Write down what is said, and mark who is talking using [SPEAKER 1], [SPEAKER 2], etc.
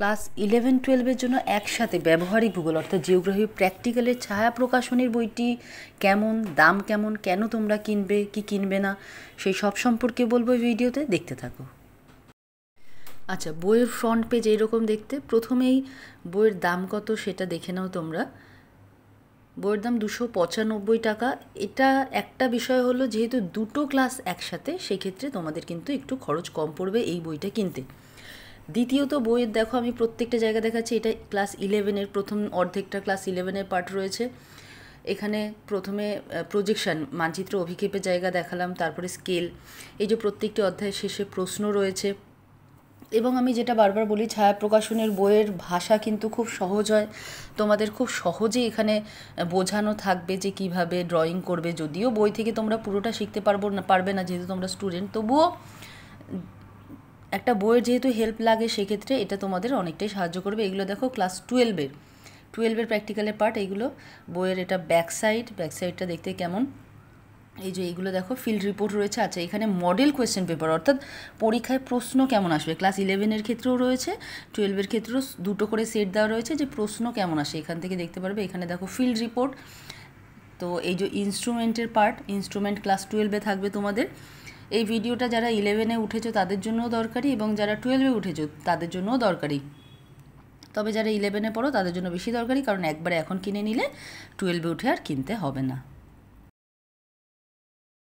[SPEAKER 1] Class 11-12-এর জন্য একসাথে ব্যবহারিক ভূগোল অর্থাৎ জিওগ্রাফি প্র্যাকটিক্যালের ছায়া প্রকাশনীর বইটি কেমন, দাম কেমন, কেন তোমরা কিনবে কি কিনবে না সেই সব সম্পর্কে বলবো ভিডিওতে, দেখতে থাকো। আচ্ছা, বইয়ের ফ্রন্ট পেজ এইরকম দেখতে। প্রথমেই বইয়ের দাম কত সেটা দেখে নাও তোমরা। বইয়ের দাম 295 টাকা। এটা একটা বিষয় হলো, যেহেতু দুটো ক্লাস একসাথে সেক্ষেত্রে তোমাদের কিন্তু একটু খরচ কম পড়বে এই বইটা কিনতে। দ্বিতীয়ত, বইয়ের দেখো আমি প্রত্যেকটা জায়গা দেখাচ্ছি, এটা ক্লাস 11-এর প্রথম অর্ধেকটা ক্লাস 11-এর পার্ট রয়েছে। এখানে প্রথমে প্রজেকশান মানচিত্র অভিক্ষেপের জায়গা দেখালাম, তারপরে স্কেল, এই যে প্রত্যেকটি অধ্যায়ের শেষে প্রশ্ন রয়েছে। এবং আমি যেটা বারবার বলি, ছায়া প্রকাশনের বইয়ের ভাষা কিন্তু খুব সহজ হয়, তোমাদের খুব সহজেই এখানে বোঝানো থাকবে যে কিভাবে ড্রয়িং করবে। যদিও বই থেকে তোমরা পুরোটা শিখতে পারবে না যেহেতু তোমরা স্টুডেন্ট, তবুও একটা বইয়ের যেহেতু হেল্প লাগে সেক্ষেত্রে এটা তোমাদের অনেকটাই সাহায্য করবে। এগুলো দেখো ক্লাস 12-এর প্র্যাকটিক্যালের পার্ট। এইগুলো বইয়ের, এটা ব্যাক সাইডটা দেখতে কেমন, এই যে এইগুলো দেখো ফিল্ড রিপোর্ট রয়েছে। আচ্ছা, এখানে মডেল কোয়েশ্চেন পেপার অর্থাৎ পরীক্ষায় প্রশ্ন কেমন আসবে, ক্লাস 11-এর ক্ষেত্রেও রয়েছে, 12-এর ক্ষেত্রেও দুটো করে সেট দেওয়া রয়েছে যে প্রশ্ন কেমন আসে এখান থেকে দেখতে পারবে। এখানে দেখো ফিল্ড রিপোর্ট। তো এই যে ইনস্ট্রুমেন্টের পার্ট, ইনস্ট্রুমেন্ট ক্লাস 12-এ থাকবে তোমাদের। এই ভিডিওটা যারা 11-এ উঠেছো তাদের জন্যও দরকারি এবং যারা 12-এ উঠেছো তাদের জন্যও দরকারি। তবে যারা 11-এ পড়ো তাদের জন্য বেশি দরকারি, কারণ একবারে এখন কিনে নিলে 12-এ উঠে আর কিনতে হবে না।